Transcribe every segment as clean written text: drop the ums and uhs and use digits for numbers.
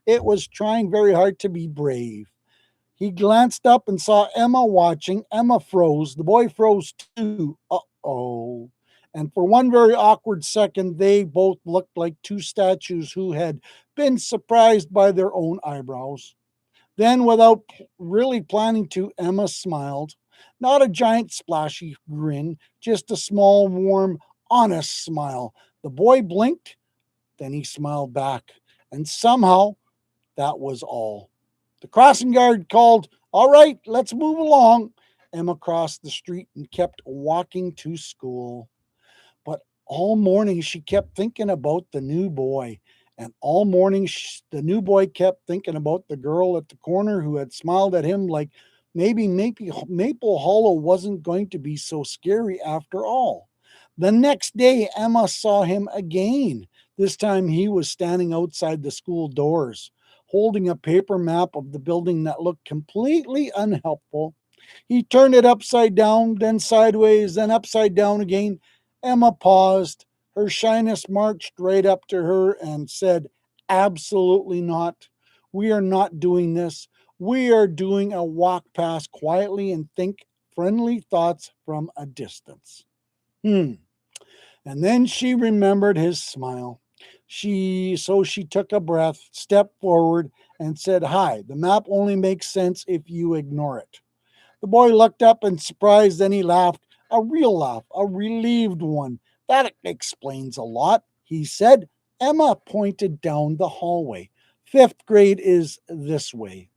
It was trying very hard to be brave. He glanced up and saw Emma watching. Emma froze. The boy froze too. Uh-oh. And for one very awkward second, they both looked like two statues who had been surprised by their own eyebrows. Then, without really planning to, Emma smiled. Not a giant splashy grin, just a small, warm, honest smile. The boy blinked, then he smiled back. And somehow, that was all. The crossing guard called, "All right, let's move along." Emma crossed the street and kept walking to school. But all morning she kept thinking about the new boy. And all morning the new boy kept thinking about the girl at the corner who had smiled at him like maybe Maple Hollow wasn't going to be so scary after all. The next day, Emma saw him again. This time he was standing outside the school doors, holding a paper map of the building that looked completely unhelpful. He turned it upside down, then sideways, then upside down again. Emma paused. Her shyness marched right up to her and said, "Absolutely not. We are not doing this. We are doing a walk past quietly and think friendly thoughts from a distance." Hmm. And then she remembered his smile. She took a breath, stepped forward, and said, "Hi, the map only makes sense if you ignore it." The boy looked up in surprise, then he laughed. A real laugh, a relieved one. "That explains a lot," he said. Emma pointed down the hallway. "Fifth grade is this way."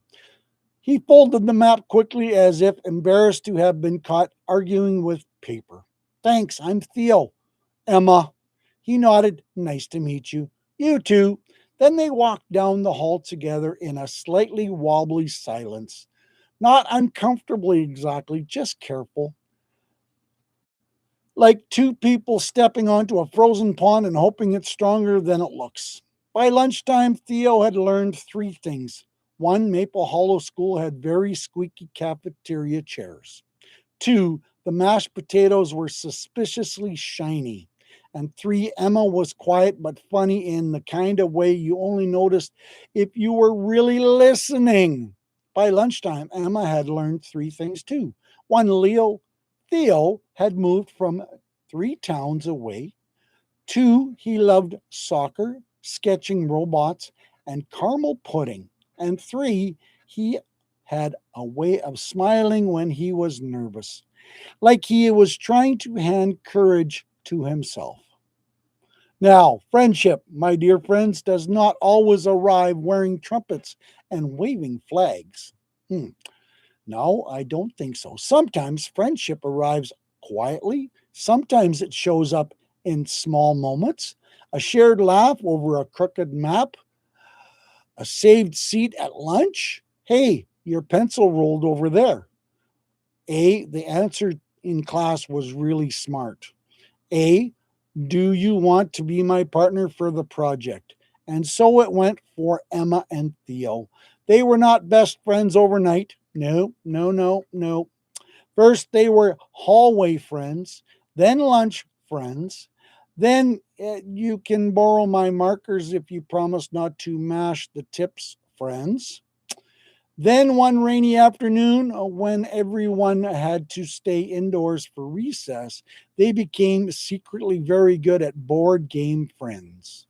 He folded the map quickly as if embarrassed to have been caught arguing with paper. "Thanks, I'm Theo." "Emma." He nodded. "Nice to meet you." "You too." Then they walked down the hall together in a slightly wobbly silence. Not uncomfortably exactly, just careful. Like two people stepping onto a frozen pond and hoping it's stronger than it looks. By lunchtime, Theo had learned three things. One, Maple Hollow School had very squeaky cafeteria chairs. Two, the mashed potatoes were suspiciously shiny. And three, Emma was quiet but funny in the kind of way you only noticed if you were really listening. By lunchtime, Emma had learned three things too. One, Theo had moved from 3 towns away. Two, he loved soccer, sketching robots, and caramel pudding. And three, he had a way of smiling when he was nervous, like he was trying to hand courage to himself. Now, friendship, my dear friends, does not always arrive wearing trumpets and waving flags. Hmm. No, I don't think so. Sometimes friendship arrives quietly, sometimes it shows up in small moments. A shared laugh over a crooked map, a saved seat at lunch. "Hey, your pencil rolled over there." The answer in class was really smart. A, "Do you want to be my partner for the project?" And so it went for Emma and Theo. They were not best friends overnight. No, no, no, no. First, they were hallway friends, then lunch friends, then you can borrow my markers if you promise not to mash the tips friends. Then one rainy afternoon, when everyone had to stay indoors for recess, they became secretly very good at board game friends.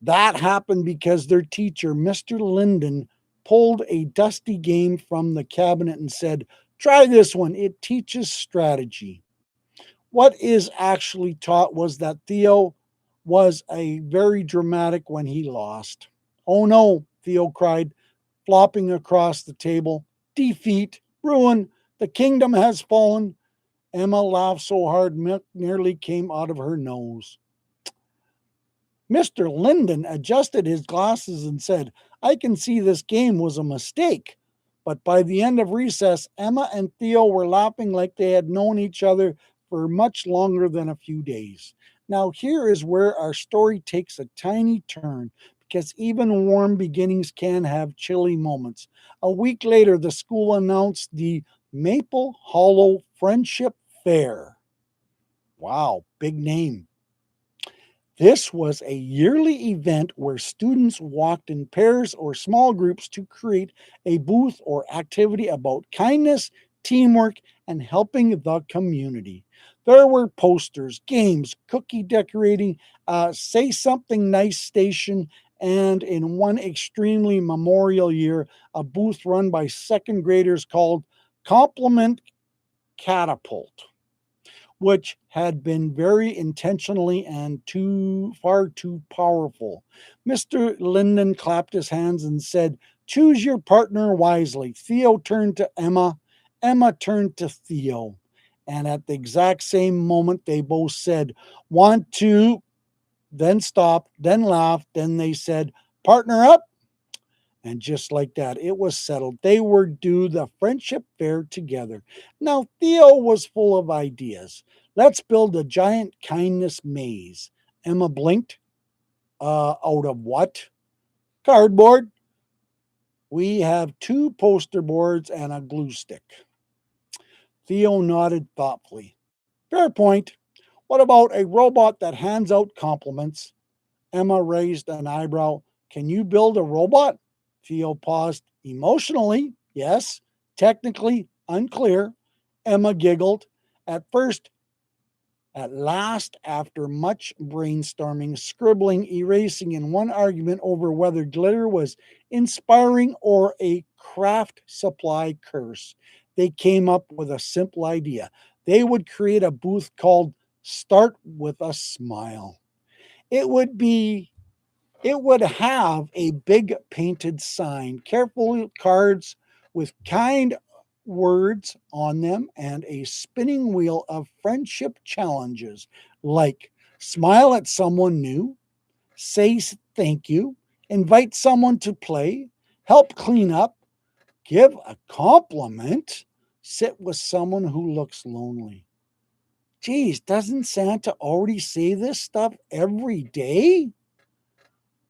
That happened because their teacher, Mr. Linden, pulled a dusty game from the cabinet and said, "Try this one, it teaches strategy." What is actually taught was that Theo was a very dramatic when he lost. "Oh no," Theo cried, flopping across the table. "Defeat, ruin, the kingdom has fallen." Emma laughed so hard milk nearly came out of her nose. Mr. Linden adjusted his glasses and said, "I can see this game was a mistake." But by the end of recess, Emma and Theo were laughing like they had known each other for much longer than a few days. Now, here is where our story takes a tiny turn because even warm beginnings can have chilly moments. A week later, the school announced the Maple Hollow Friendship Fair. Wow, big name. This was a yearly event where students walked in pairs or small groups to create a booth or activity about kindness, teamwork, and helping the community. There were posters, games, cookie decorating, say something nice station, and in one extremely memorial year, a booth run by second graders called Compliment Catapult, which had been very intentionally and too powerful. Mr. Linden clapped his hands and said, "Choose your partner wisely." Theo turned to Emma. Emma turned to Theo. And at the exact same moment, they both said, "Want to," then stopped, then laughed, then they said, "Partner up." And just like that, it was settled. They were due the friendship fair together. Now, Theo was full of ideas. "Let's build a giant kindness maze." Emma blinked. Out of what? "Cardboard. We have two poster boards and a glue stick." Theo nodded thoughtfully. "Fair point. What about a robot that hands out compliments?" Emma raised an eyebrow. "Can you build a robot?" Theo paused. "Emotionally, yes. Technically, unclear." Emma giggled. At first, at last, after much brainstorming, scribbling, erasing, in one argument over whether glitter was inspiring or a craft supply curse, they came up with a simple idea. They would create a booth called Start with a Smile. It would be it would have a big painted sign, careful cards with kind words on them, and a spinning wheel of friendship challenges like smile at someone new, say thank you, invite someone to play, help clean up, give a compliment, sit with someone who looks lonely. Geez, doesn't Santa already say this stuff every day?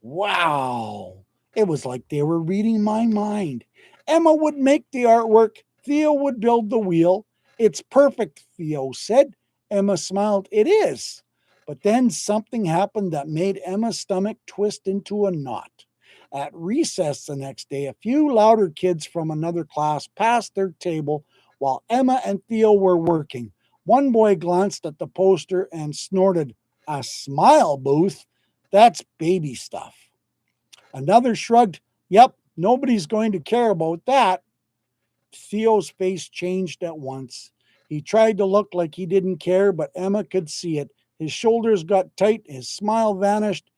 Wow. It was like they were reading my mind. Emma would make the artwork. Theo would build the wheel. "It's perfect," Theo said. Emma smiled. "It is." But then something happened that made Emma's stomach twist into a knot. At recess the next day, a few louder kids from another class passed their table while Emma and Theo were working. One boy glanced at the poster and snorted, "A smile booth? That's baby stuff." Another shrugged. "Yep, nobody's going to care about that." Theo's face changed at once. He tried to look like he didn't care, but Emma could see it. His shoulders got tight, his smile vanished.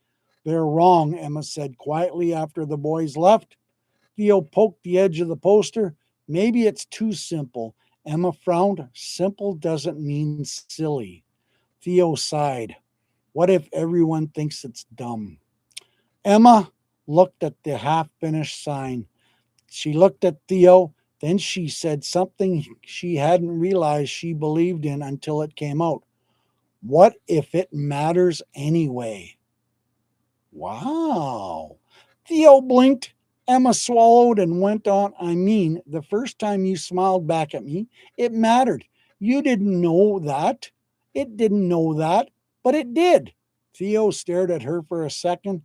"They're wrong," Emma said quietly after the boys left. Theo poked the edge of the poster. "Maybe it's too simple." Emma frowned. "Simple doesn't mean silly." Theo sighed. "What if everyone thinks it's dumb?" Emma looked at the half finished sign. She looked at Theo. Then she said something she hadn't realized she believed in until it came out. "What if it matters anyway?" Wow. Theo blinked. Emma swallowed and went on. "I mean, the first time you smiled back at me, it mattered. You didn't know that. It didn't know that, but it did." Theo stared at her for a second.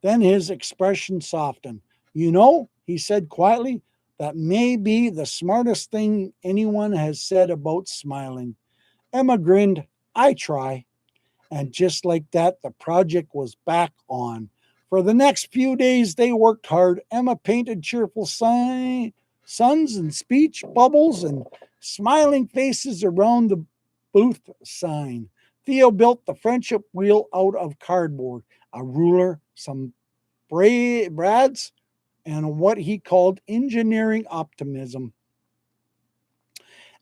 Then his expression softened. "You know," he said quietly, "that may be the smartest thing anyone has said about smiling." Emma grinned. "I try." And just like that, the project was back on. For the next few days, they worked hard. Emma painted cheerful suns and speech bubbles and smiling faces around the booth sign. Theo built the friendship wheel out of cardboard, a ruler, some brads, and what he called engineering optimism.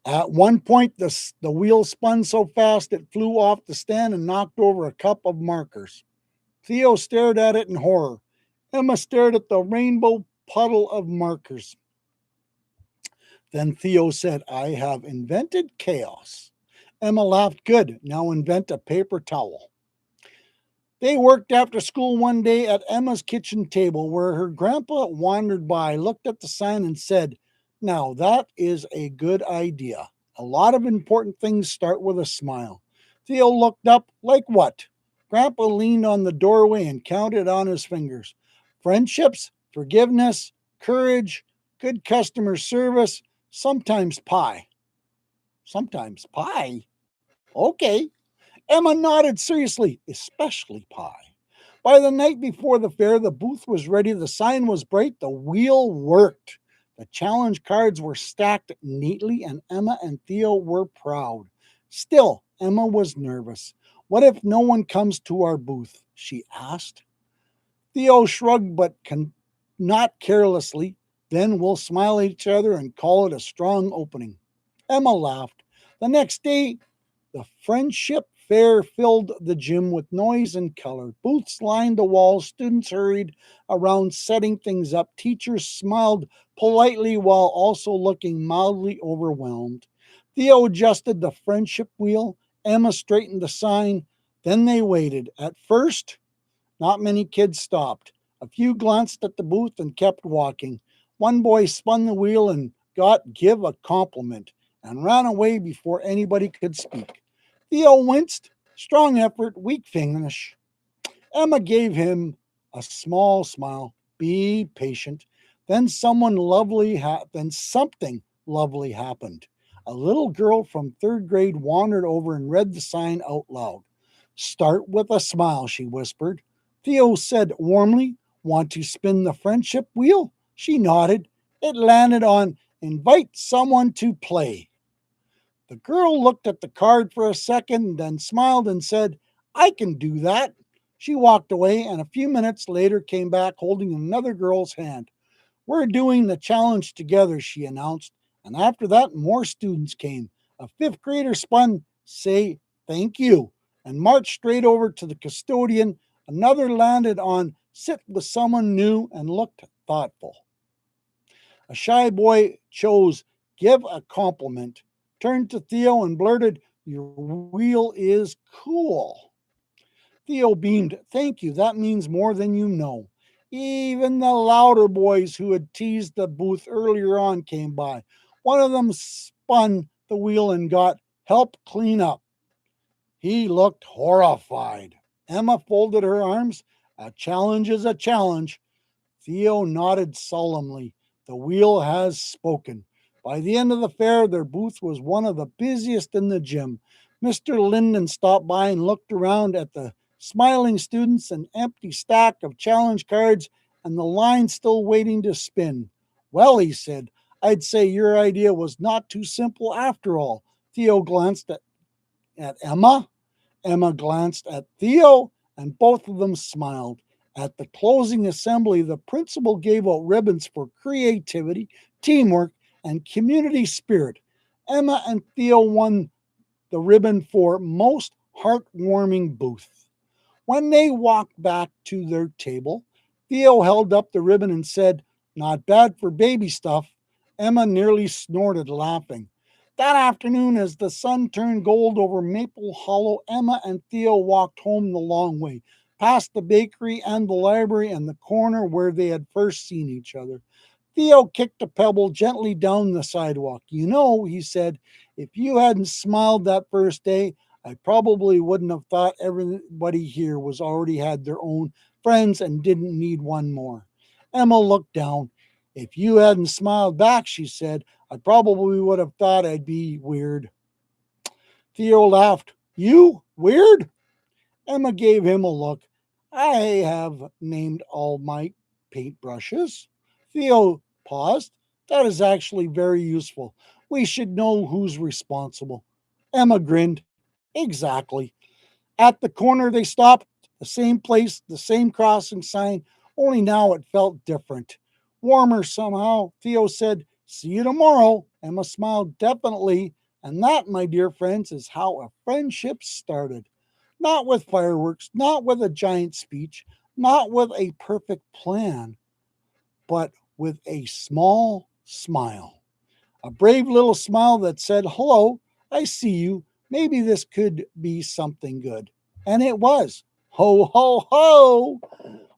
At one point, the wheel spun so fast it flew off the stand and knocked over a cup of markers. Theo stared at it in horror. Emma stared at the rainbow puddle of markers. Then Theo said, "I have invented chaos." Emma laughed. "Good. Now invent a paper towel." They worked after school one day at Emma's kitchen table where her grandpa wandered by, looked at the sign, and said, "Now that is a good idea. A lot of important things start with a smile." Theo looked up. "Like what?" Grandpa leaned on the doorway and counted on his fingers. Friendships, forgiveness, courage, good customer service, sometimes pie. Sometimes pie? Okay. Emma nodded seriously, especially pie. By the night before the fair, the booth was ready, the sign was bright, the wheel worked. The challenge cards were stacked neatly, and Emma and Theo were proud. Still, Emma was nervous. What if no one comes to our booth? She asked. Theo shrugged, but not carelessly. Then we'll smile at each other and call it a strong opening. Emma laughed. The next day, the Friendship Fair filled the gym with noise and color. Booths lined the walls, students hurried around setting things up. Teachers smiled politely while also looking mildly overwhelmed. Theo adjusted the friendship wheel. Emma straightened the sign. Then they waited. At first, not many kids stopped. A few glanced at the booth and kept walking. One boy spun the wheel and got give a compliment and ran away before anybody could speak. Theo winced. Strong effort, weak finish. Emma gave him a small smile. Be patient. Then something lovely happened. A little girl from third grade wandered over and read the sign out loud. Start with a smile, she whispered. Theo said warmly, want to spin the friendship wheel? She nodded. It landed on invite someone to play. The girl looked at the card for a second, then smiled and said, I can do that. She walked away and a few minutes later came back holding another girl's hand. We're doing the challenge together, she announced. And after that, more students came. A fifth grader spun, say thank you, and marched straight over to the custodian. Another landed on sit with someone new and looked thoughtful. A shy boy chose give a compliment, turned to Theo and blurted, your wheel is cool. Theo beamed, thank you, that means more than you know. Even the louder boys who had teased the booth earlier on came by. One of them spun the wheel and got help clean up. He looked horrified. Emma folded her arms. A challenge is a challenge. Theo nodded solemnly. The wheel has spoken. By the end of the fair, their booth was one of the busiest in the gym. Mr. Linden stopped by and looked around at the smiling students, an empty stack of challenge cards, and the line still waiting to spin. Well, he said, I'd say your idea was not too simple after all. Theo glanced at Emma. Emma glanced at Theo, and both of them smiled. At the closing assembly, the principal gave out ribbons for creativity, teamwork, and community spirit. Emma and Theo won the ribbon for most heartwarming booth. When they walked back to their table, Theo held up the ribbon and said, not bad for baby stuff. Emma nearly snorted laughing. That afternoon, as the sun turned gold over Maple Hollow, Emma and Theo walked home the long way, past the bakery and the library and the corner where they had first seen each other. Theo kicked a pebble gently down the sidewalk. You know, he said, if you hadn't smiled that first day, I probably wouldn't have thought everybody here was already had their own friends and didn't need one more. Emma looked down. If you hadn't smiled back, she said, I probably would have thought I'd be weird. Theo laughed. You? Weird? Emma gave him a look. I have named all my paintbrushes. Theo paused. That is actually very useful. We should know who's responsible. Emma grinned. Exactly. At the corner, they stopped. The same place, the same crossing sign, only now it felt different. Warmer somehow. Theo said, see you tomorrow. Emma smiled, definitely. And that, my dear friends, is how a friendship started. Not with fireworks, not with a giant speech, not with a perfect plan, but with a small smile. A brave little smile that said, hello, I see you. Maybe this could be something good. And it was. Ho, ho, ho.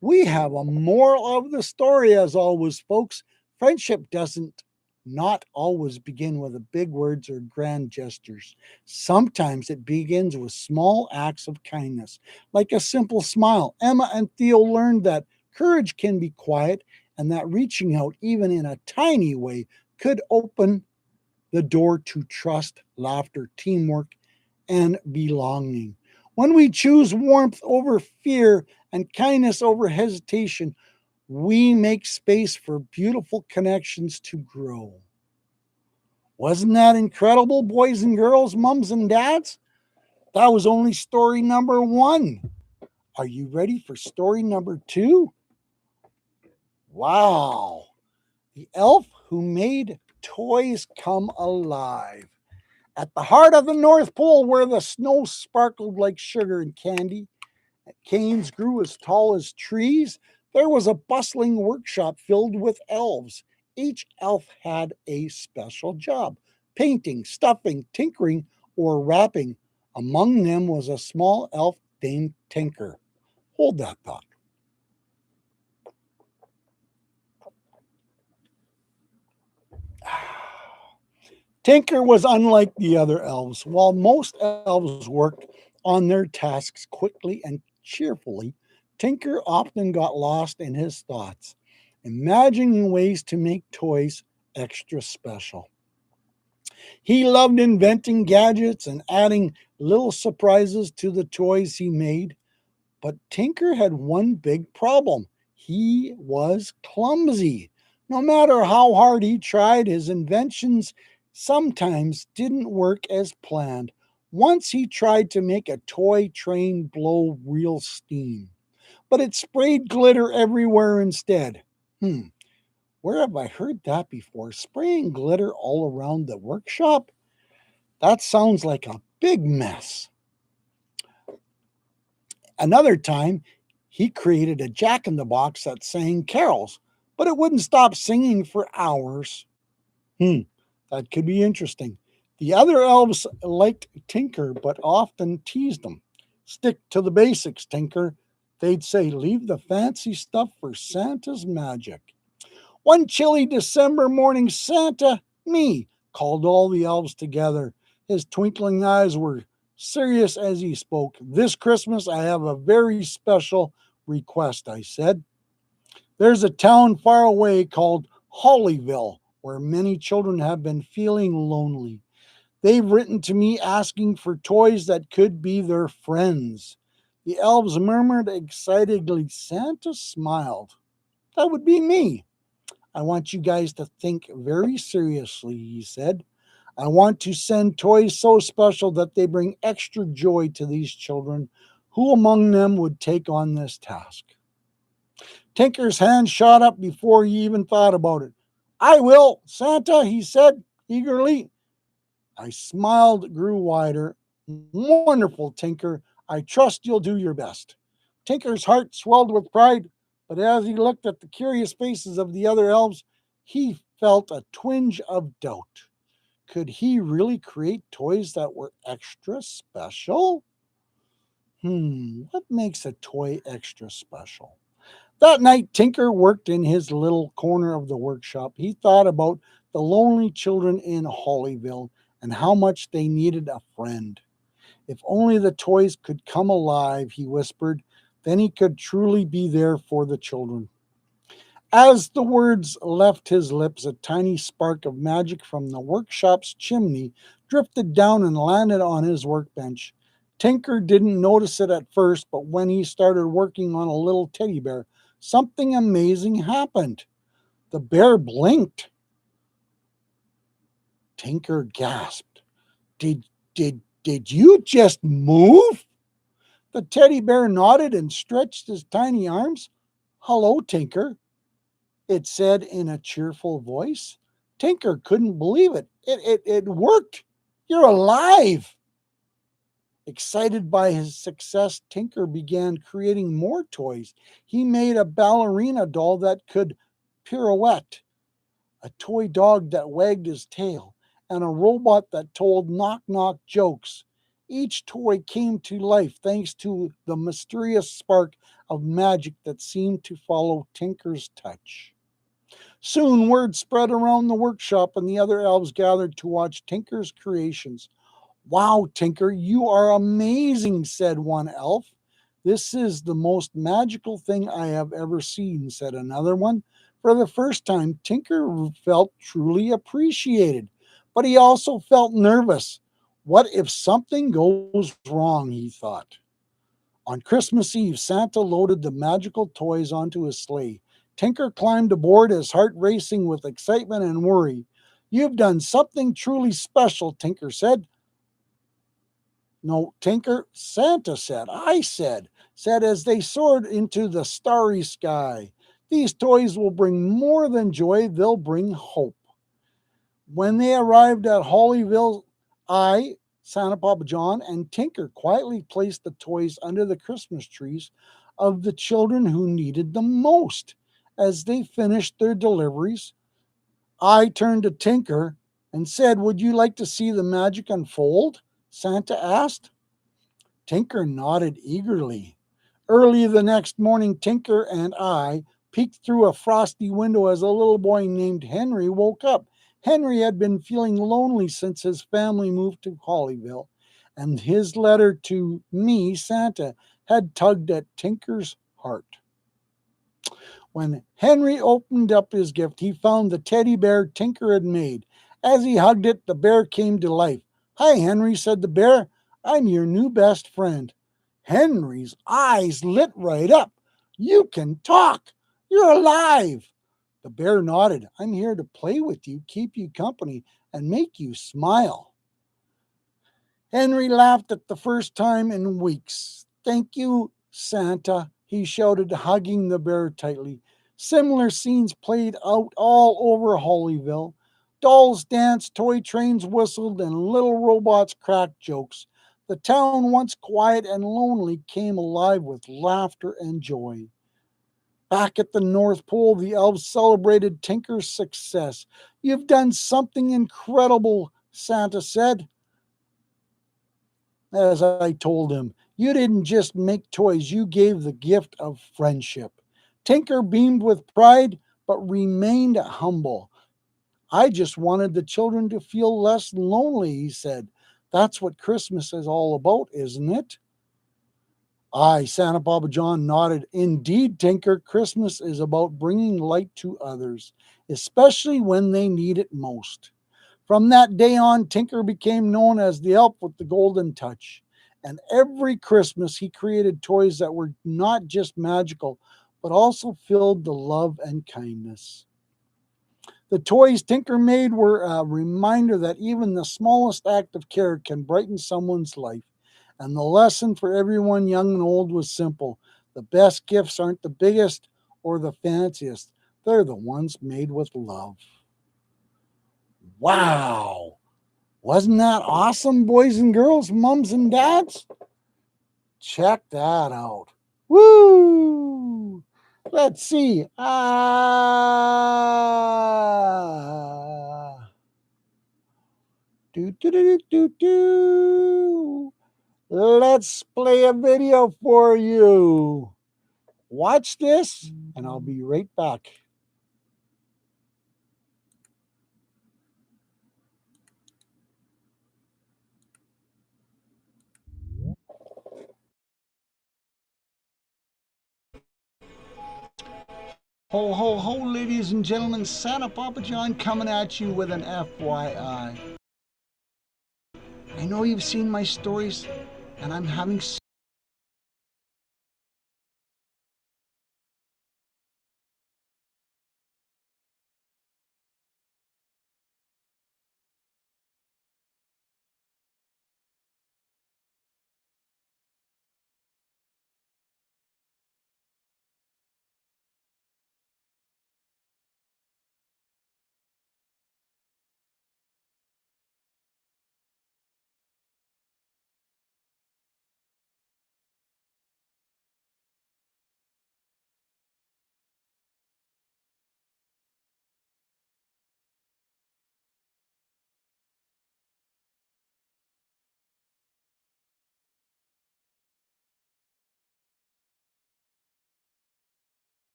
We have a moral of the story, as always, folks. Friendship doesn't not always begin with big words or grand gestures. Sometimes it begins with small acts of kindness, like a simple smile. Emma and Theo learned that courage can be quiet and that reaching out, even in a tiny way, could open the door to trust, laughter, teamwork, and belonging. When we choose warmth over fear and kindness over hesitation, we make space for beautiful connections to grow. Wasn't that incredible, boys and girls, mums and dads? That was only story number one. Are you ready for story number two? Wow. The elf who made toys come alive. At the heart of the North Pole, where the snow sparkled like sugar and candy, canes grew as tall as trees, there was a bustling workshop filled with elves. Each elf had a special job: painting, stuffing, tinkering, or wrapping. Among them was a small elf named Tinker. Hold that thought. Tinker was unlike the other elves. While most elves worked on their tasks quickly and cheerfully, Tinker often got lost in his thoughts, imagining ways to make toys extra special. He loved inventing gadgets and adding little surprises to the toys he made. But Tinker had one big problem: he was clumsy. No matter how hard he tried, his inventions sometimes didn't work as planned. Once he tried to make a toy train blow real steam, but it sprayed glitter everywhere instead. Hmm, where have I heard that before? Spraying glitter all around the workshop? That sounds like a big mess. Another time, he created a jack in the box that sang carols, but it wouldn't stop singing for hours. Hmm, that could be interesting. The other elves liked Tinker, but often teased him. Stick to the basics, Tinker. They'd say, leave the fancy stuff for Santa's magic. One chilly December morning, Santa, me, called all the elves together. His twinkling eyes were serious as he spoke. This Christmas, I have a very special request, I said. There's a town far away called Hollyville where many children have been feeling lonely. They've written to me asking for toys that could be their friends. The elves murmured excitedly. Santa smiled. That would be me. I want you guys to think very seriously, he said. I want to send toys so special that they bring extra joy to these children. Who among them would take on this task? Tinker's hand shot up before he even thought about it. I will, Santa, he said eagerly. I smiled, grew wider. Wonderful, Tinker. I trust you'll do your best. Tinker's heart swelled with pride, but as he looked at the curious faces of the other elves, he felt a twinge of doubt. Could he really create toys that were extra special? What makes a toy extra special? That night, Tinker worked in his little corner of the workshop. He thought about the lonely children in Hollyville and how much they needed a friend. If only the toys could come alive, he whispered, then he could truly be there for the children. As the words left his lips, a tiny spark of magic from the workshop's chimney drifted down and landed on his workbench. Tinker didn't notice it at first, but when he started working on a little teddy bear, something amazing happened. The bear blinked. Tinker gasped. Did you just move? The teddy bear nodded and stretched his tiny arms. Hello, Tinker, it said in a cheerful voice. Tinker couldn't believe it. It worked. You're alive. Excited by his success, Tinker began creating more toys. He made a ballerina doll that could pirouette, a toy dog that wagged his tail, and a robot that told knock knock jokes. Each toy came to life thanks to the mysterious spark of magic that seemed to follow Tinker's touch. Soon word spread around the workshop, and the other elves gathered to watch Tinker's creations. Wow, Tinker, you are amazing, said one elf. This is the most magical thing I have ever seen, said another one. For the first time, Tinker felt truly appreciated, but he also felt nervous. What if something goes wrong, he thought. On Christmas Eve, Santa loaded the magical toys onto his sleigh. Tinker climbed aboard, his heart racing with excitement and worry. You've done something truly special, Tinker said. No, Tinker, Santa said. Said as they soared into the starry sky. These toys will bring more than joy, they'll bring hope. When they arrived at Hollyville, I, Santa Papa John, and Tinker quietly placed the toys under the Christmas trees of the children who needed them most. As they finished their deliveries, I turned to Tinker and said, Would you like to see the magic unfold? Santa asked. Tinker nodded eagerly. Early the next morning, Tinker and I peeked through a frosty window as a little boy named Henry woke up. Henry had been feeling lonely since his family moved to Hollyville, and his letter to me, Santa, had tugged at Tinker's heart. When Henry opened up his gift, he found the teddy bear Tinker had made. As he hugged it, the bear came to life. Hi, Henry, said the bear. I'm your new best friend. Henry's eyes lit right up. You can talk. You're alive. The bear nodded. I'm here to play with you, keep you company, and make you smile. Henry laughed at the first time in weeks. Thank you, Santa, he shouted, hugging the bear tightly. Similar scenes played out all over Hollyville. Dolls danced, toy trains whistled, and little robots cracked jokes. The town, once quiet and lonely, came alive with laughter and joy. Back at the North Pole, the elves celebrated Tinker's success. You've done something incredible, Santa said. As I told him, you didn't just make toys, you gave the gift of friendship. Tinker beamed with pride, but remained humble. I just wanted the children to feel less lonely, he said. That's what Christmas is all about, isn't it? I, Santa Papa John, nodded. Indeed, Tinker, Christmas is about bringing light to others, especially when they need it most. From that day on, Tinker became known as the elf with the golden touch. And every Christmas, he created toys that were not just magical, but also filled the love and kindness. The toys Tinker made were a reminder that even the smallest act of care can brighten someone's life. And the lesson for everyone, young and old, was simple. The best gifts aren't the biggest or the fanciest, they're the ones made with love. Wow! Wasn't that awesome, boys and girls, mums and dads? Check that out. Woo! Let's see. Do, do, do, do, do. Let's play a video for you. Watch this, and I'll be right back. Ho, ho, ho, ladies and gentlemen, Santa Papa John coming at you with an FYI. I know you've seen my stories, and I'm having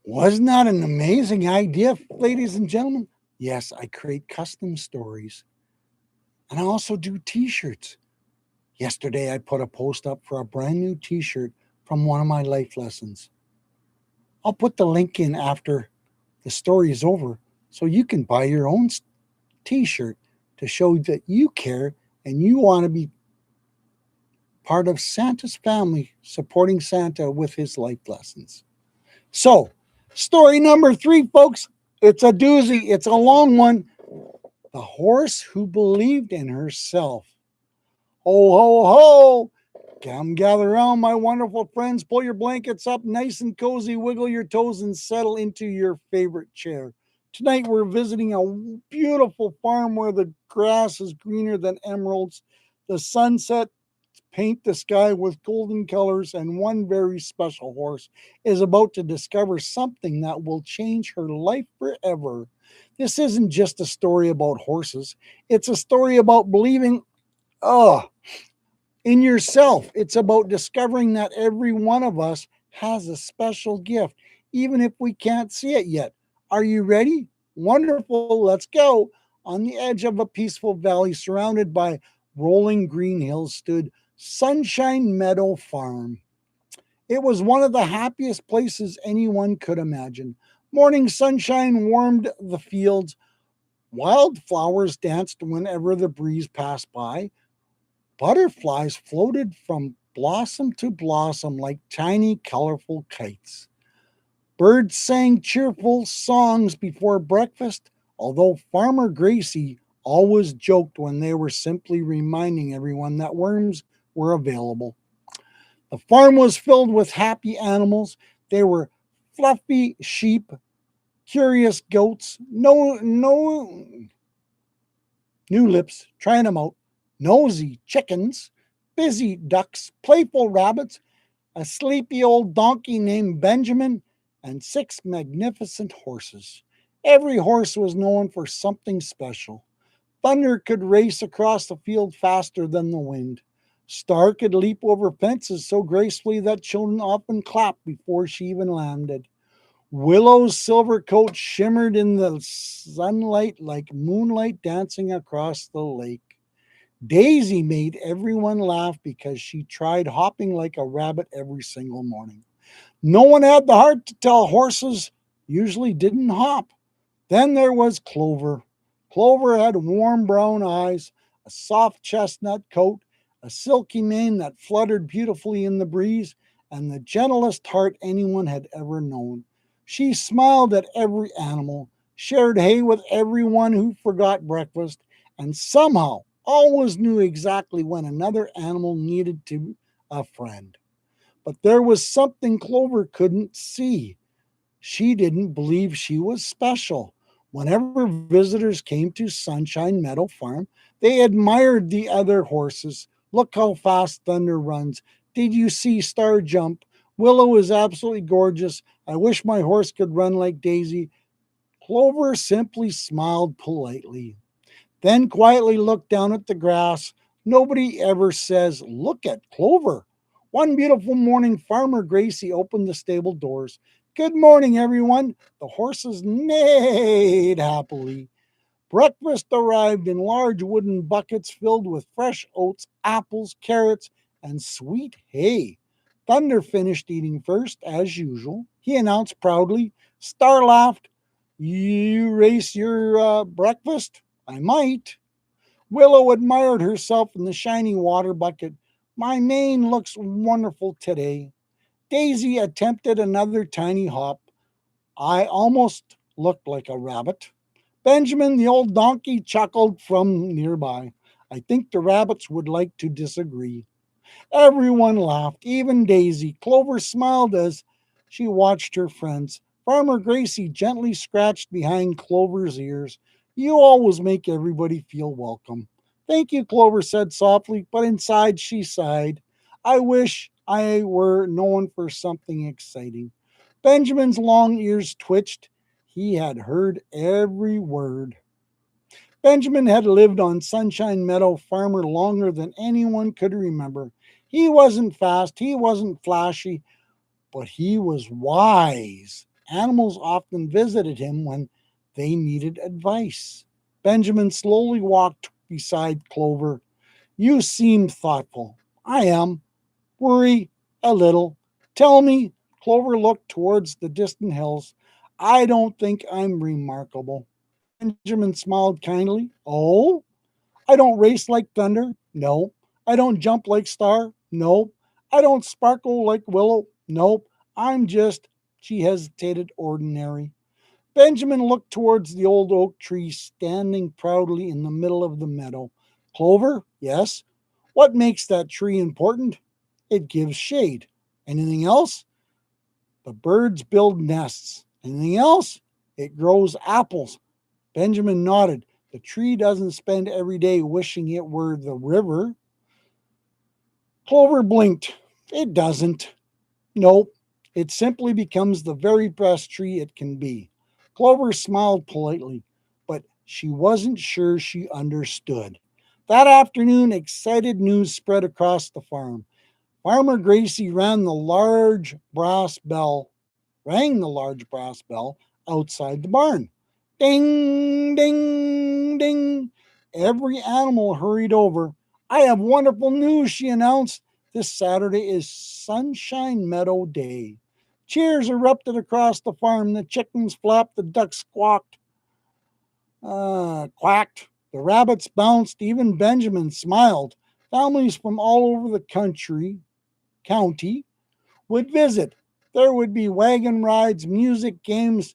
Wasn't that an amazing idea, ladies and gentlemen? Yes, I create custom stories and I also do t shirts. Yesterday, I put a post up for a brand new t shirt from one of my life lessons. I'll put the link in after the story is over so you can buy your own t shirt to show that you care and you want to be part of Santa's family, supporting Santa with his life lessons. So, story number 3, folks. It's a doozy, it's a long one. The horse who believed in herself. Ho, ho, ho! Come gather around, my wonderful friends. Pull your blankets up nice and cozy, wiggle your toes, and settle into your favorite chair. Tonight, we're visiting a beautiful farm where the grass is greener than emeralds. The sunset paint the sky with golden colors, and one very special horse is about to discover something that will change her life forever. This isn't just a story about horses, it's a story about believing, oh, in yourself. It's about discovering that every one of us has a special gift, even if we can't see it yet. Are you ready? Wonderful. Let's go. On the edge of a peaceful valley surrounded by rolling green hills stood Sunshine Meadow Farm. It was one of the happiest places anyone could imagine. Morning sunshine warmed the fields. Wildflowers danced whenever the breeze passed by. Butterflies floated from blossom to blossom like tiny, colorful kites. Birds sang cheerful songs before breakfast, although Farmer Gracie always joked when they were simply reminding everyone that worms were available. The farm was filled with happy animals. They were fluffy sheep, curious goats, no new lips, trying them out, nosy chickens, busy ducks, playful rabbits, a sleepy old donkey named Benjamin, and 6 magnificent horses. Every horse was known for something special. Thunder could race across the field faster than the wind. Star could leap over fences so gracefully that children often clapped before she even landed. Willow's silver coat shimmered in the sunlight like moonlight dancing across the lake. Daisy made everyone laugh because she tried hopping like a rabbit every single morning. No one had the heart to tell horses usually didn't hop. Then there was Clover. Clover had warm brown eyes, a soft chestnut coat, a silky mane that fluttered beautifully in the breeze, and the gentlest heart anyone had ever known. She smiled at every animal, shared hay with everyone who forgot breakfast, and somehow always knew exactly when another animal needed to a friend. But there was something Clover couldn't see. She didn't believe she was special. Whenever visitors came to Sunshine Meadow Farm, they admired the other horses. Look how fast Thunder runs. Did you see Star jump? Willow is absolutely gorgeous. I wish my horse could run like Daisy. Clover simply smiled politely, then quietly looked down at the grass. Nobody ever says, "Look at Clover." One beautiful morning, Farmer Gracie opened the stable doors. "Good morning, everyone." The horses neighed happily. Breakfast arrived in large wooden buckets filled with fresh oats, apples, carrots, and sweet hay. Thunder finished eating first, as usual. He announced proudly. Star laughed. "You race your breakfast?" "I might." Willow admired herself in the shiny water bucket. "My mane looks wonderful today." Daisy attempted another tiny hop. "I almost looked like a rabbit." Benjamin, the old donkey, chuckled from nearby. "I think the rabbits would like to disagree." Everyone laughed, even Daisy. Clover smiled as she watched her friends. Farmer Gracie gently scratched behind Clover's ears. "You always make everybody feel welcome." "Thank you," Clover said softly, but inside she sighed. "I wish I were known for something exciting." Benjamin's long ears twitched. He had heard every word. Benjamin had lived on Sunshine Meadow Farmer longer than anyone could remember. He wasn't fast, he wasn't flashy, but he was wise Animals often visited him when they needed advice. Benjamin slowly walked beside Clover. You seem thoughtful. I am. Worry a little. Tell me, Clover looked towards the distant hills. I don't think I'm remarkable. Benjamin smiled kindly. Oh, I don't race like thunder. No. I don't jump like Star. No. I don't sparkle like Willow. Nope. I'm just, she hesitated, ordinary. Benjamin looked towards the old oak tree standing proudly in the middle of the meadow. Clover, yes. What makes that tree important? It gives shade. Anything else? The birds build nests. Anything else? It grows apples. Benjamin nodded. The tree doesn't spend every day wishing it were the river. Clover blinked. It doesn't. Nope. It simply becomes the very best tree it can be. Clover smiled politely, but she wasn't sure she understood. That afternoon, excited news spread across the farm. Farmer Gracie rang the large brass bell outside the barn. Ding, ding, ding. Every animal hurried over. I have wonderful news, she announced. This Saturday is Sunshine Meadow Day. Cheers erupted across the farm. The chickens flapped, the ducks quacked, the rabbits bounced, even Benjamin smiled. Families from all over the county would visit. There would be wagon rides, music, games,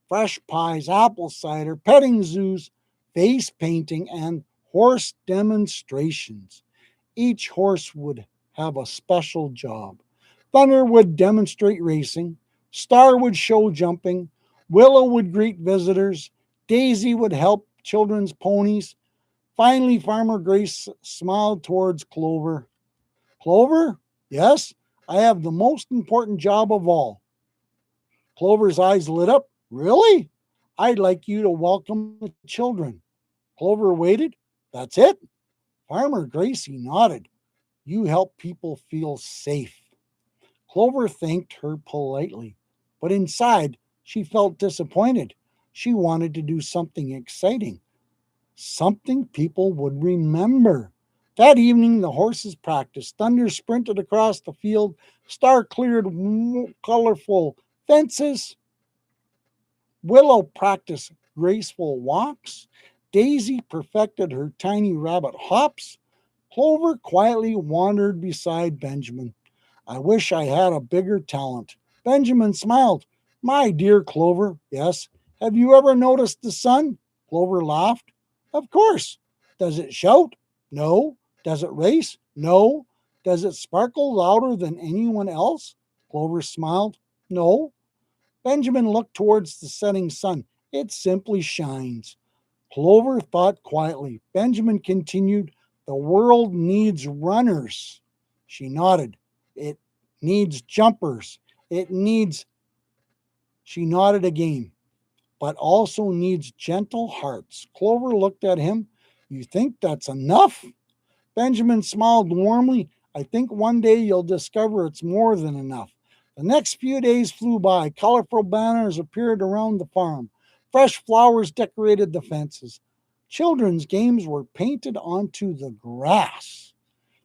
fresh pies, apple cider, petting zoos, face painting, and horse demonstrations. Each horse would have a special job. Thunder would demonstrate racing, Star would show jumping, Willow would greet visitors, Daisy would help children's ponies. Finally, Farmer Grace smiled towards Clover. Clover? Yes, I have the most important job of all. Clover's eyes lit up. Really? I'd like you to welcome the children. Clover waited. That's it? Farmer Gracie nodded. You help people feel safe. Clover thanked her politely, but inside she felt disappointed. She wanted to do something exciting, something people would remember. That evening, the horses practiced. Thunder sprinted across the field. Star cleared colorful fences. Willow practiced graceful walks. Daisy perfected her tiny rabbit hops. Clover quietly wandered beside Benjamin. I wish I had a bigger talent. Benjamin smiled. My dear Clover, yes. Have you ever noticed the sun? Clover laughed. Of course. Does it shout? No. Does it race? No. Does it sparkle louder than anyone else? Clover smiled. No. Benjamin looked towards the setting sun. It simply shines. Clover thought quietly. Benjamin continued, the world needs runners. She nodded. It needs jumpers. It needs, she nodded again, but also needs gentle hearts. Clover looked at him. You think that's enough? Benjamin smiled warmly. I think one day you'll discover it's more than enough. The next few days flew by. Colorful banners appeared around the farm. Fresh flowers decorated the fences. Children's games were painted onto the grass.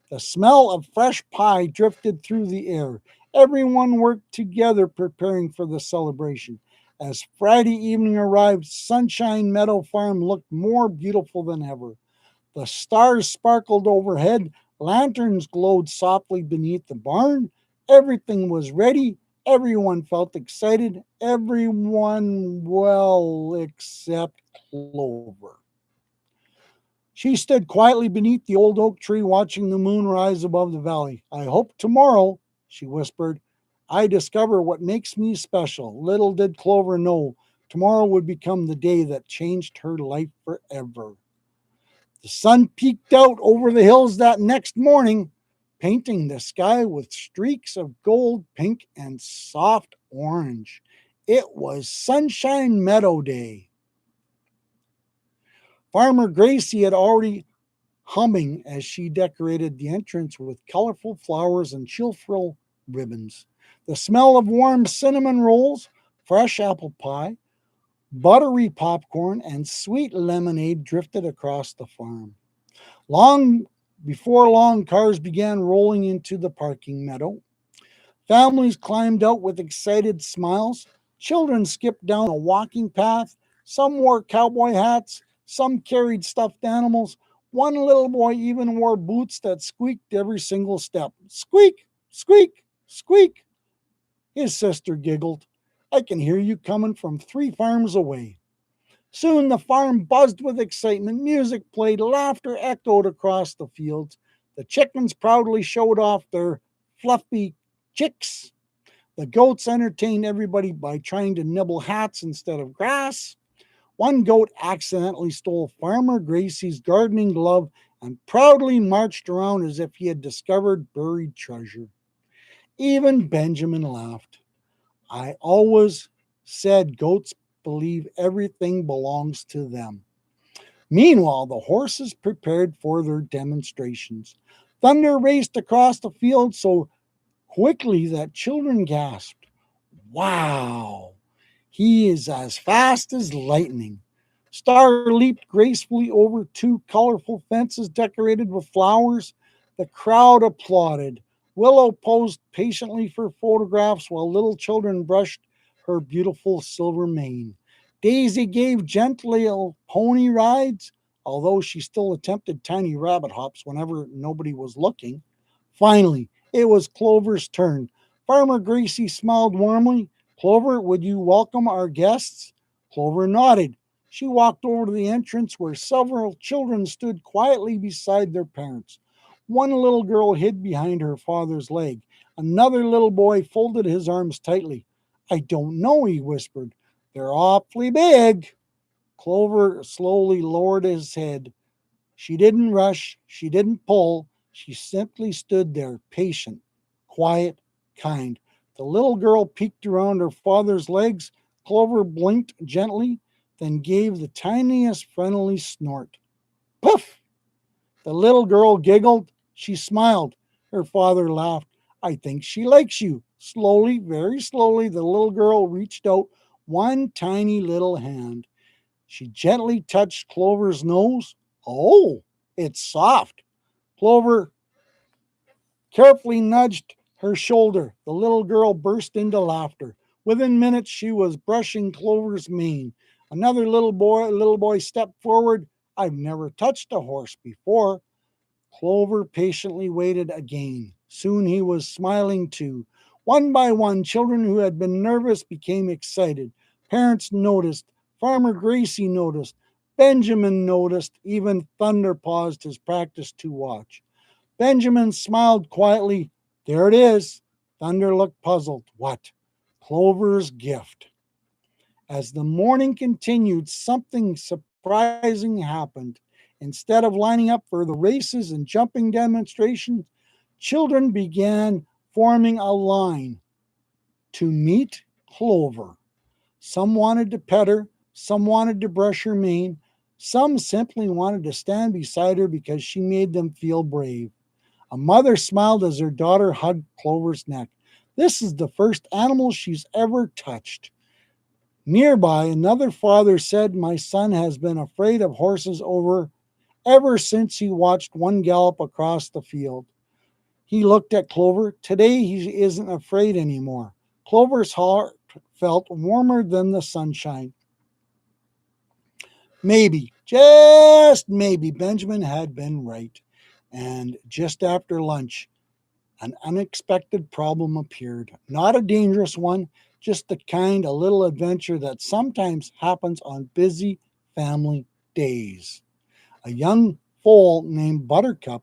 The smell of fresh pie drifted through the air. Everyone worked together preparing for the celebration. As Friday evening arrived, Sunshine Meadow Farm looked more beautiful than ever. The stars sparkled overhead, lanterns glowed softly beneath the barn. Everything was ready. Everyone felt excited. Everyone, well, except Clover. She stood quietly beneath the old oak tree, watching the moon rise above the valley. I hope tomorrow, she whispered, I discover what makes me special. Little did Clover know tomorrow would become the day that changed her life forever. The sun peeked out over the hills that next morning, painting the sky with streaks of gold, pink, and soft orange. It was Sunshine Meadow Day. Farmer Gracie had already humming as she decorated the entrance with colorful flowers and chill frill ribbons. The smell of warm cinnamon rolls, Fresh apple pie, buttery popcorn, and sweet lemonade drifted across the farm. Long before long, cars began rolling into the parking meadow. Families climbed out with excited smiles. Children skipped down a walking path. Some wore cowboy hats. Some carried stuffed animals. One little boy even wore boots that squeaked every single step. Squeak, squeak, squeak. His sister giggled. I can hear you coming from 3 farms away. Soon the farm buzzed with excitement. Music played, laughter echoed across the fields. The chickens proudly showed off their fluffy chicks. The goats entertained everybody by trying to nibble hats instead of grass. One goat accidentally stole Farmer Gracie's gardening glove and proudly marched around as if he had discovered buried treasure. Even Benjamin laughed. I always said goats believe everything belongs to them. Meanwhile, the horses prepared for their demonstrations. Thunder raced across the field so quickly that children gasped. Wow, he is as fast as lightning. Star leaped gracefully over 2 colorful fences decorated with flowers. The crowd applauded. Willow posed patiently for photographs while little children brushed her beautiful silver mane. Daisy gave gentle pony rides, although she still attempted tiny rabbit hops whenever nobody was looking. Finally, it was Clover's turn. Farmer Gracie smiled warmly. Clover, would you welcome our guests? Clover nodded. She walked over to the entrance where several children stood quietly beside their parents. One little girl hid behind her father's leg. Another little boy folded his arms tightly. I don't know, he whispered. They're awfully big. Clover slowly lowered his head. She didn't rush, she didn't pull, she simply stood there, patient, quiet, kind. The little girl peeked around her father's legs. Clover blinked gently, then gave the tiniest friendly snort. Puff! The little girl giggled. She smiled. Her father laughed. I think she likes you. Slowly, very slowly, the little girl reached out one tiny little hand. She gently touched Clover's nose. Oh, it's soft. Clover carefully nudged her shoulder. The little girl burst into laughter. Within minutes, she was brushing Clover's mane. Another little boy stepped forward. I've never touched a horse before. Clover patiently waited again. Soon he was smiling too. One by one, children who had been nervous became excited. Parents noticed. Farmer Gracie noticed. Benjamin noticed. Even Thunder paused his practice to watch. Benjamin smiled quietly. There it is. Thunder looked puzzled. What? Clover's gift. As the morning continued, something surprising happened. Instead of lining up for the races and jumping demonstrations, children began forming a line to meet Clover. Some wanted to pet her, some wanted to brush her mane, some simply wanted to stand beside her because she made them feel brave. A mother smiled as her daughter hugged Clover's neck. This is the first animal she's ever touched. Nearby, another father said, my son has been afraid of horses ever since he watched one gallop across the field. He looked at Clover. Today he isn't afraid anymore. Clover's heart felt warmer than the sunshine. Maybe, just maybe, Benjamin had been right. And just after lunch, an unexpected problem appeared. Not a dangerous one, just the kind of little adventure that sometimes happens on busy family days. A young foal named Buttercup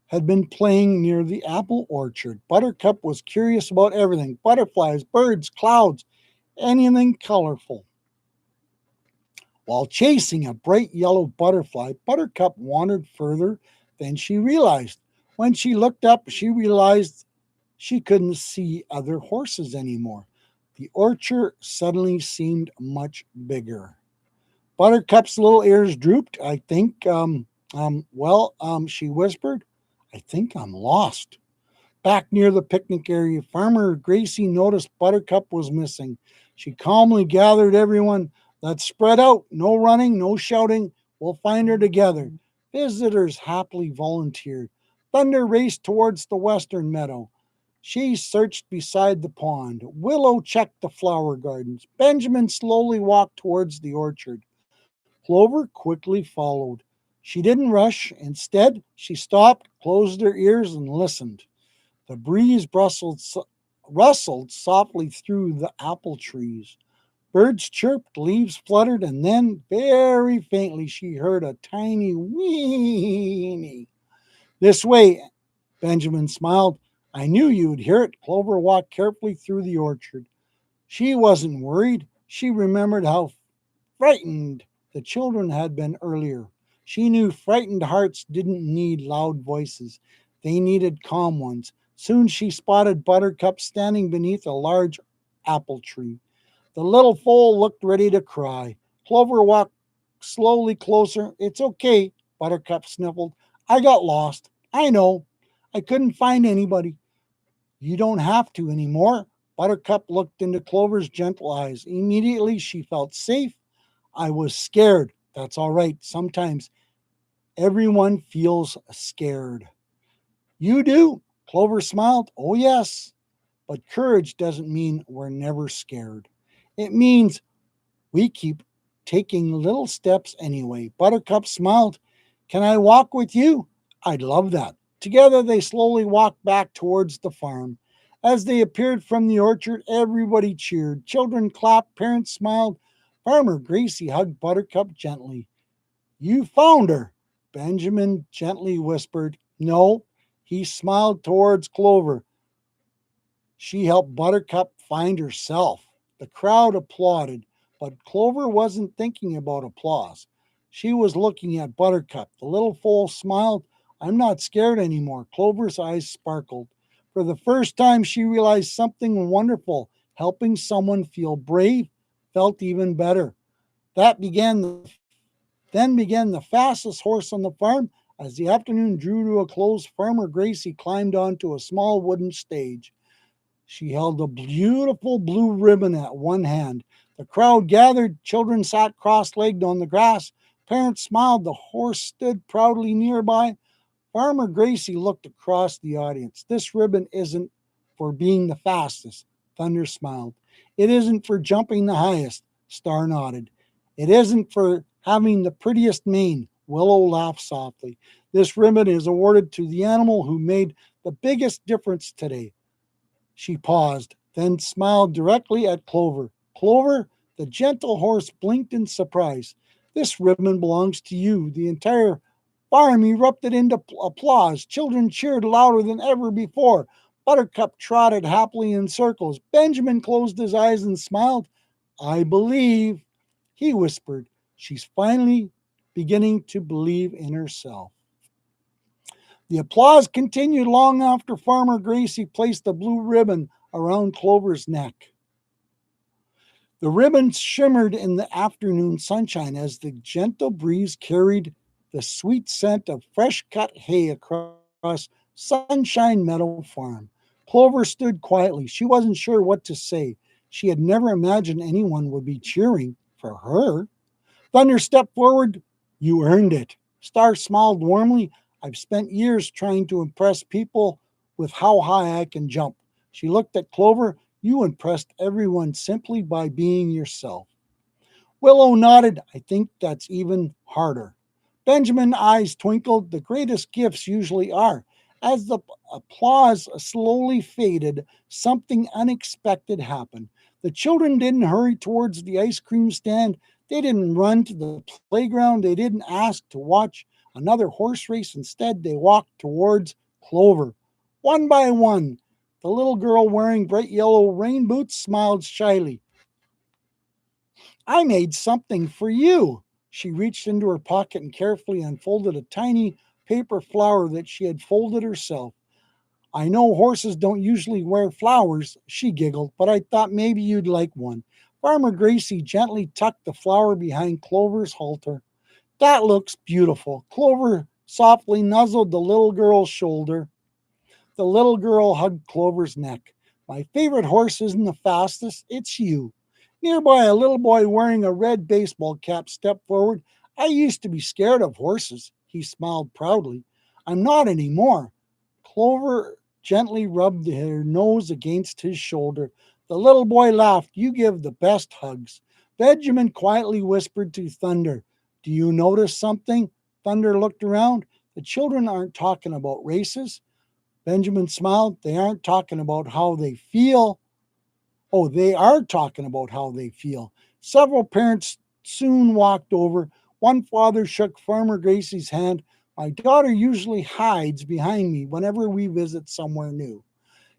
had been playing near the apple orchard. Buttercup was curious about everything: butterflies, birds, clouds, anything colorful. While chasing a bright yellow butterfly, Buttercup wandered further than she realized. When she looked up, she realized she couldn't see other horses anymore. The orchard suddenly seemed much bigger. Buttercup's little ears drooped. She whispered, I think I'm lost. Back near the picnic area, Farmer Gracie noticed Buttercup was missing. She calmly gathered everyone. Let's spread out. No running, no shouting. We'll find her together. Visitors happily volunteered. Thunder raced towards the western meadow. She searched beside the pond. Willow checked the flower gardens. Benjamin slowly walked towards the orchard. Clover quickly followed. She didn't rush. Instead, she stopped, closed her ears, and listened. The breeze rustled softly through the apple trees. Birds chirped, leaves fluttered, and then, very faintly, she heard a tiny whinny. This way, Benjamin smiled. I knew you'd hear it. Clover walked carefully through the orchard. She wasn't worried. She remembered how frightened the children had been earlier. She knew frightened hearts didn't need loud voices, they needed calm ones. Soon she spotted Buttercup standing beneath a large apple tree. The little foal looked ready to cry. Clover walked slowly closer. It's okay, Buttercup sniffled. I got lost. I know. I couldn't find anybody. You don't have to anymore. Buttercup looked into Clover's gentle eyes. Immediately she felt safe. I was scared. That's all right. Sometimes everyone feels scared. You do? Clover smiled. Oh, yes. But courage doesn't mean we're never scared. It means we keep taking little steps anyway. Buttercup smiled. Can I walk with you? I'd love that. Together they slowly walked back towards the farm. As they appeared from the orchard, everybody cheered. Children clapped, parents smiled. Farmer Gracie hugged Buttercup gently. You found her, Benjamin gently whispered. No, he smiled towards Clover. She helped Buttercup find herself. The crowd applauded, but Clover wasn't thinking about applause. She was looking at Buttercup. The little foal smiled. I'm not scared anymore. Clover's eyes sparkled. For the first time, she realized something wonderful. Helping someone feel brave felt even better. That began the fastest horse on the farm. As the afternoon drew to a close, Farmer Gracie climbed onto a small wooden stage. She held a beautiful blue ribbon at one hand. The crowd gathered. Children sat cross-legged on the grass. Parents smiled. The horse stood proudly nearby. Farmer Gracie looked across the audience. This ribbon isn't for being the fastest. Thunder smiled. It isn't for jumping the highest. Star nodded. It isn't for having the prettiest mane. Willow laughed softly. This ribbon is awarded to the animal who made the biggest difference today. She paused, then smiled directly at Clover. Clover, the gentle horse, blinked in surprise. This ribbon belongs to you. The entire farm erupted into applause. Children cheered louder than ever before. Buttercup trotted happily in circles. Benjamin closed his eyes and smiled. I believe, he whispered. She's finally beginning to believe in herself. The applause continued long after Farmer Gracie placed the blue ribbon around Clover's neck. The ribbon shimmered in the afternoon sunshine as the gentle breeze carried the sweet scent of fresh cut hay across Sunshine Meadow Farm. Clover stood quietly. She wasn't sure what to say. She had never imagined anyone would be cheering for her. Thunder stepped forward. You earned it. Star smiled warmly. I've spent years trying to impress people with how high I can jump. She looked at Clover. You impressed everyone simply by being yourself. Willow nodded. I think that's even harder. Benjamin's eyes twinkled. The greatest gifts usually are. As the applause slowly faded, something unexpected happened. The children didn't hurry towards the ice cream stand. They didn't run to the playground. They didn't ask to watch another horse race. Instead, they walked towards Clover. One by one, the little girl wearing bright yellow rain boots smiled shyly. I made something for you. She reached into her pocket and carefully unfolded a tiny paper flower that she had folded herself. I know horses don't usually wear flowers, she giggled, but I thought maybe you'd like one. Farmer Gracie gently tucked the flower behind Clover's halter. That looks beautiful. Clover softly nuzzled the little girl's shoulder. The little girl hugged Clover's neck. My favorite horse isn't the fastest, it's you. Nearby, a little boy wearing a red baseball cap stepped forward. I used to be scared of horses. He smiled proudly. I'm not anymore. Clover gently rubbed her nose against his shoulder. The little boy laughed. You give the best hugs. Benjamin quietly whispered to Thunder, do you notice something? Thunder looked around. The children aren't talking about races. Benjamin smiled. They aren't talking about how they feel. Oh, they are talking about how they feel. Several parents soon walked over. One father shook Farmer Gracie's hand. My daughter usually hides behind me whenever we visit somewhere new.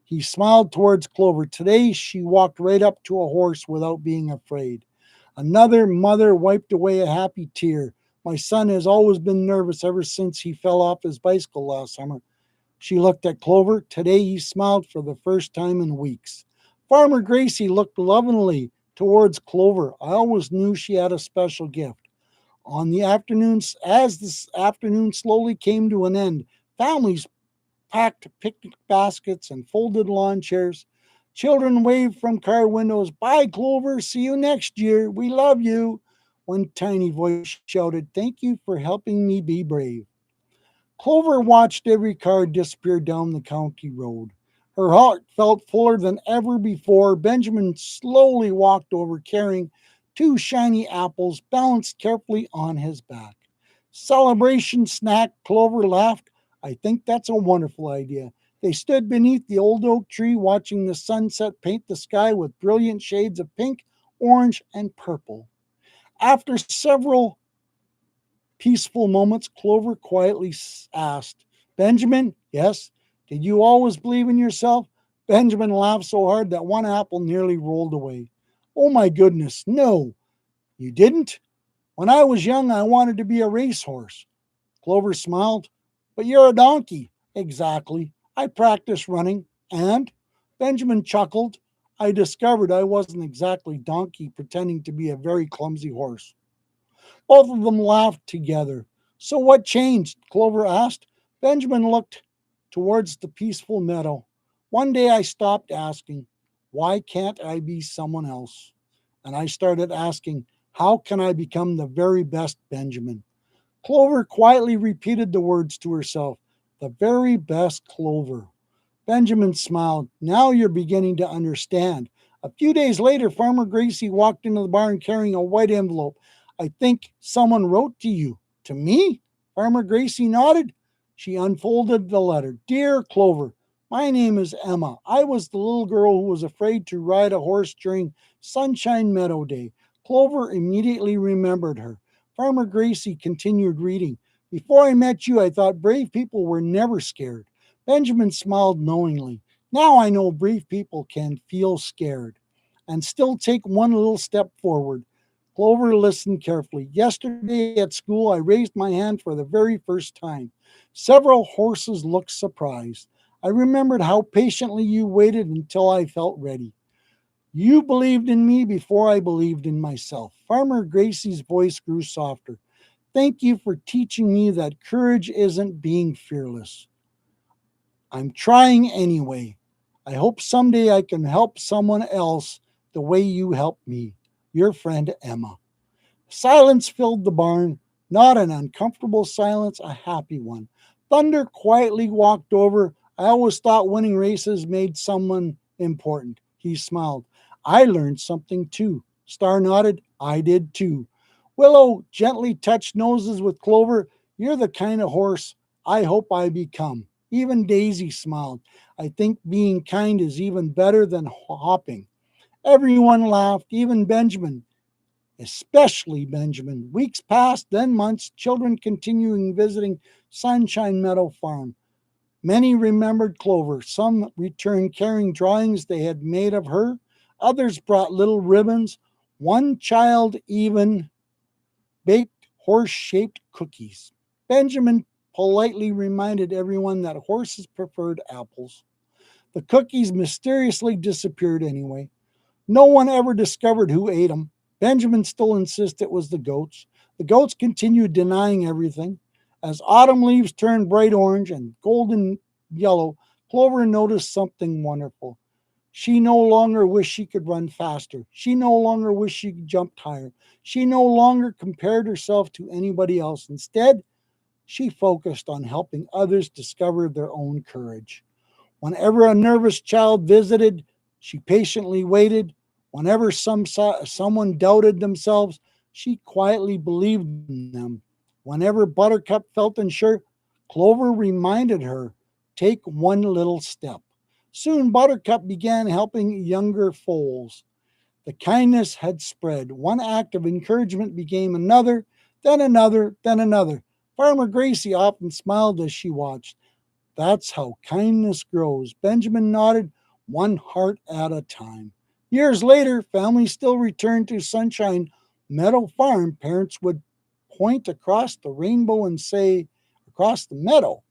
He smiled towards Clover. Today, she walked right up to a horse without being afraid. Another mother wiped away a happy tear. My son has always been nervous ever since he fell off his bicycle last summer. She looked at Clover. Today, he smiled for the first time in weeks. Farmer Gracie looked lovingly towards Clover. I always knew she had a special gift. On the afternoons, as this afternoon slowly came to an end, families packed picnic baskets and folded lawn chairs. Children waved from car windows, bye, Clover, see you next year, we love you. One tiny voice shouted, thank you for helping me be brave. Clover watched every car disappear down the county road. Her heart felt fuller than ever before. Benjamin slowly walked over, carrying two shiny apples balanced carefully on his back. Celebration snack, Clover laughed. I think that's a wonderful idea. They stood beneath the old oak tree, watching the sunset paint the sky with brilliant shades of pink, orange, and purple. After several peaceful moments, Clover quietly asked, Benjamin, yes, did you always believe in yourself? Benjamin laughed so hard that one apple nearly rolled away. Oh my goodness, no, you didn't? When I was young, I wanted to be a racehorse. Clover smiled. But you're a donkey. Exactly. I practiced running. And? Benjamin chuckled. I discovered I wasn't exactly donkey pretending to be a very clumsy horse. Both of them laughed together. So what changed? Clover asked. Benjamin looked towards the peaceful meadow. One day I stopped asking, why can't I be someone else? And I started asking, how can I become the very best Benjamin? Clover quietly repeated the words to herself, the very best Clover. Benjamin smiled. Now you're beginning to understand. A few days later, Farmer Gracie walked into the barn carrying a white envelope. I think someone wrote to you. To me? Farmer Gracie nodded. She unfolded the letter. Dear Clover, my name is Emma. I was the little girl who was afraid to ride a horse during Sunshine Meadow Day. Clover immediately remembered her. Farmer Gracie continued reading. Before I met you, I thought brave people were never scared. Benjamin smiled knowingly. Now I know brave people can feel scared and still take one little step forward. Clover listened carefully. Yesterday at school, I raised my hand for the very first time. Several horses looked surprised. I remembered how patiently you waited until I felt ready. You believed in me before I believed in myself. Farmer Gracie's voice grew softer. Thank you for teaching me that courage isn't being fearless. I'm trying anyway. I hope someday I can help someone else the way you helped me. Your friend Emma. Silence filled the barn, not an uncomfortable silence, a happy one. Thunder quietly walked over. I always thought winning races made someone important. He smiled. I learned something too. Star nodded. I did too. Willow gently touched noses with Clover. You're the kind of horse I hope I become. Even Daisy smiled. I think being kind is even better than hopping. Everyone laughed, even Benjamin, especially Benjamin. Weeks passed, then months, children continuing visiting Sunshine Meadow Farm. Many remembered Clover. Some returned carrying drawings they had made of her. Others brought little ribbons. One child even baked horse shaped cookies. Benjamin politely reminded everyone that horses preferred apples. The cookies mysteriously disappeared anyway. No one ever discovered who ate them. Benjamin still insists it was the goats. The goats continued denying everything. As autumn leaves turned bright orange and golden yellow, Clover noticed something wonderful. She no longer wished she could run faster. She no longer wished she could jump higher. She no longer compared herself to anybody else. Instead, she focused on helping others discover their own courage. Whenever a nervous child visited, she patiently waited. Whenever someone doubted themselves, she quietly believed in them. Whenever Buttercup felt unsure, Clover reminded her, take one little step. Soon Buttercup began helping younger foals. The kindness had spread. One act of encouragement became another, then another, then another. Farmer Gracie often smiled as she watched. That's how kindness grows. Benjamin nodded, one heart at a time. Years later, families still returned to Sunshine Meadow Farm. Parents would point across the rainbow and say, across the meadow,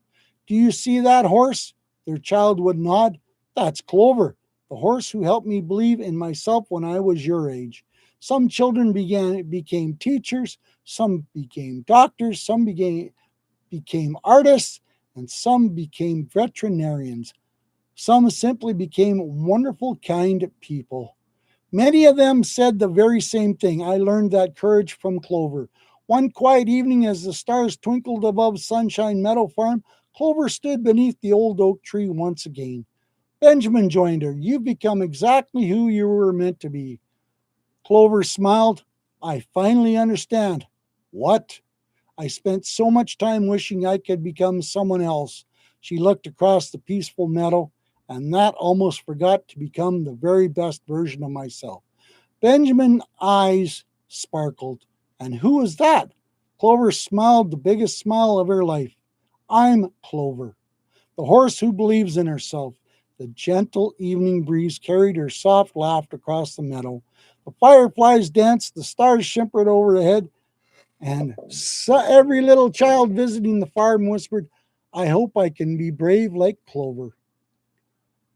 do you see that horse? Their child would nod. That's Clover, the horse who helped me believe in myself when I was your age. Some children became teachers, some became doctors, some became artists, and some became veterinarians. Some simply became wonderful, kind people. Many of them said the very same thing. I learned that courage from Clover. One quiet evening, as the stars twinkled above Sunshine Meadow Farm, Clover stood beneath the old oak tree once again. Benjamin joined her. You've become exactly who you were meant to be. Clover smiled. I finally understand. What? I spent so much time wishing I could become someone else. She looked across the peaceful meadow, and that almost forgot to become the very best version of myself. Benjamin's eyes sparkled. And who is that? Clover smiled the biggest smile of her life. I'm Clover, the horse who believes in herself. The gentle evening breeze carried her soft laugh across the meadow. The fireflies danced, the stars shimmered overhead, and every little child visiting the farm whispered, I hope I can be brave like Clover.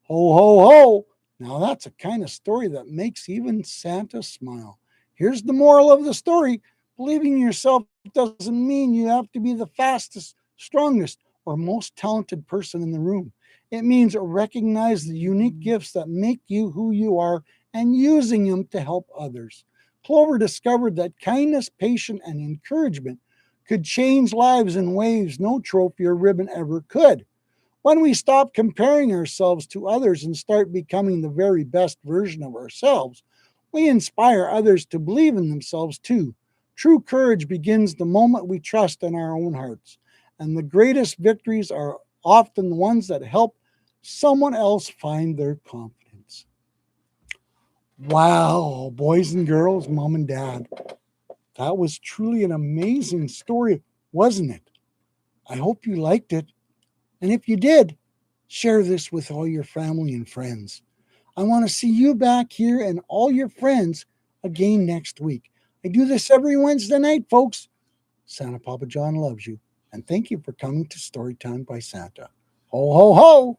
Ho, ho, ho! Now that's a kind of story that makes even Santa smile. Here's the moral of the story. Believing in yourself doesn't mean you have to be the fastest, strongest, or most talented person in the room. It means recognize the unique gifts that make you who you are and using them to help others. Clover discovered that kindness, patience, and encouragement could change lives in ways no trophy or ribbon ever could. When we stop comparing ourselves to others and start becoming the very best version of ourselves, we inspire others to believe in themselves too. True courage begins the moment we trust in our own hearts, and the greatest victories are often the ones that help someone else find their confidence. Wow, boys and girls, mom and dad, that was truly an amazing story, wasn't it? I hope you liked it. And if you did, share this with all your family and friends. I want to see you back here and all your friends again next week. I do this every Wednesday night, folks. Santa Papa John loves you. And thank you for coming to Storytime by Santa. Ho, ho, ho!